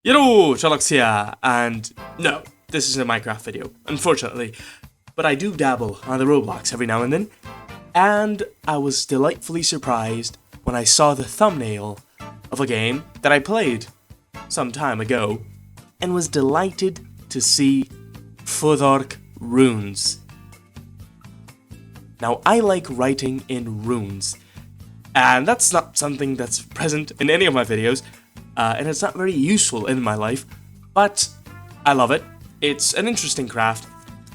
Yallo, Trilocks here, and no, this isn't a Minecraft video, unfortunately, but I do dabble on the Roblox every now and then, and I was delightfully surprised when I saw the thumbnail of a game that I played some time ago, and was delighted to see Futhark runes. Now, I like writing in runes, and that's not something that's present in any of my videos, and it's not very useful in my life, but I love it. It's an interesting craft,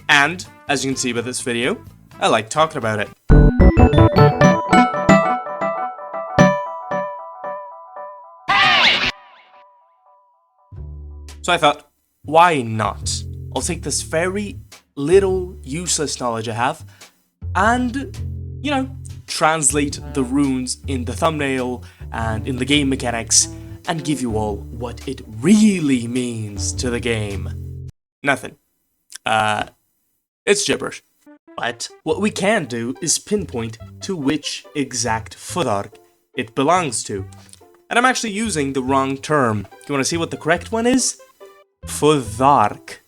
and as you can see by this video, I like talking about it. So I thought, why not? I'll take this very little useless knowledge I have, and, translate the runes in the thumbnail and in the game mechanics, and give you all what it really means to the game. Nothing. It's gibberish. But what we can do is pinpoint to which exact Futhark it belongs to. And I'm actually using the wrong term. You want to see what the correct one is? Futhark.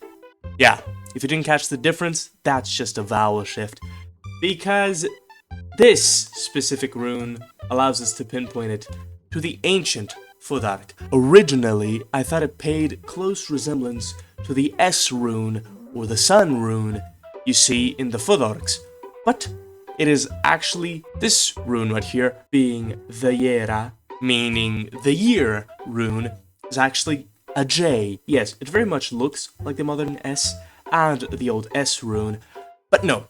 Yeah, if you didn't catch the difference, that's just a vowel shift. Because this specific rune allows us to pinpoint it to the ancient Futhark. Originally, I thought it paid close resemblance to the S rune or the Sun rune you see in the Futharks, but it is actually this rune right here, being the Yera, meaning the year rune, is actually a J. Yes, it very much looks like the modern S and the old S rune, but no,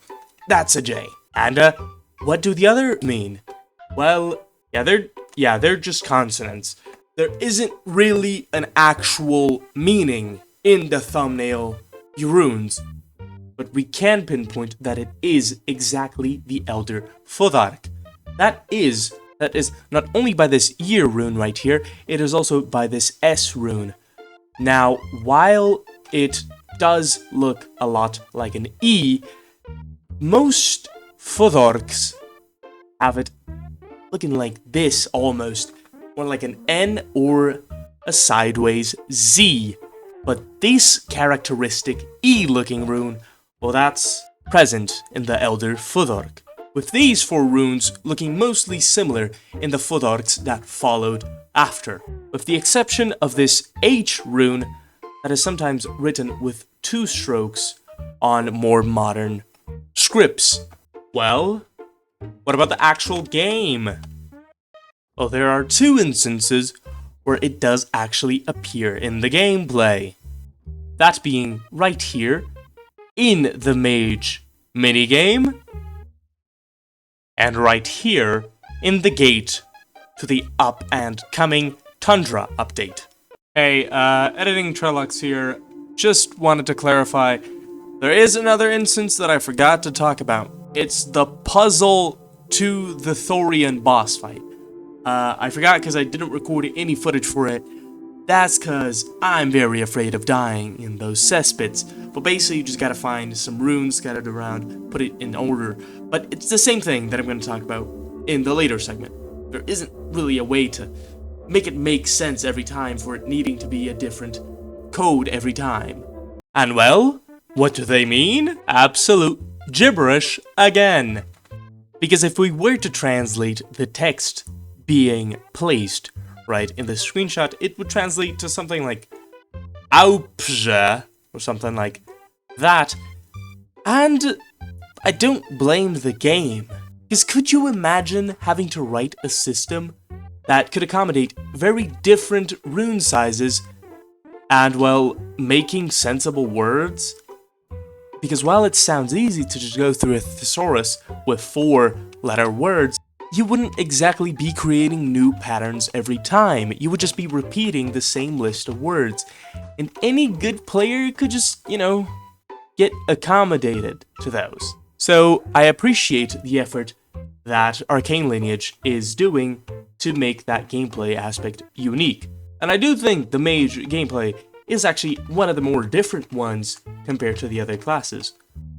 that's a J. And what do the other mean? Well, they're just consonants. There isn't really an actual meaning in the thumbnail runes, but we can pinpoint that it is exactly the Elder Futhark. That is not only by this year rune right here, it is also by this S rune. Now, while it does look a lot like an E, most Futharks have it looking like this almost, more like an N or a sideways Z. But this characteristic E-looking rune, well, that's present in the Elder Futhark, with these four runes looking mostly similar in the Futharks that followed after, with the exception of this H rune that is sometimes written with two strokes on more modern scripts. Well, what about the actual game? Well, there are two instances where it does actually appear in the gameplay. That being right here in the mage minigame, and right here in the gate to the up and coming Tundra update. Hey, editing Trilocks here. Just wanted to clarify, there is another instance that I forgot to talk about. It's the puzzle to the Thorian boss fight. I forgot because I didn't record any footage for it. That's because I'm very afraid of dying in those cesspits. But basically, you just gotta find some runes scattered around, put it in order. But it's the same thing that I'm going to talk about in the later segment. There isn't really a way to make it make sense every time for it needing to be a different code every time. And well, what do they mean? Absolute gibberish again. Because if we were to translate the text being placed right in the screenshot, it would translate to something like Aupje or something like that. And I don't blame the game, because could you imagine having to write a system that could accommodate very different rune sizes and, well, making sensible words? Because while it sounds easy to just go through a thesaurus with 4-letter words, you wouldn't exactly be creating new patterns every time. You would just be repeating the same list of words. And any good player could just, get accommodated to those. So I appreciate the effort that Arcane Lineage is doing to make that gameplay aspect unique. And I do think the mage gameplay is actually one of the more different ones compared to the other classes.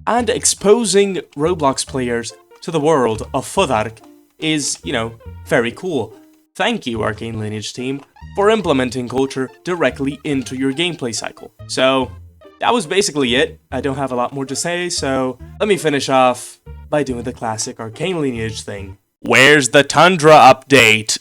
And exposing Roblox players to the world of Futhark is, very cool. Thank you, Arcane Lineage team, for implementing culture directly into your gameplay cycle. So, that was basically it. I don't have a lot more to say, so let me finish off by doing the classic Arcane Lineage thing. Where's the Tundra update?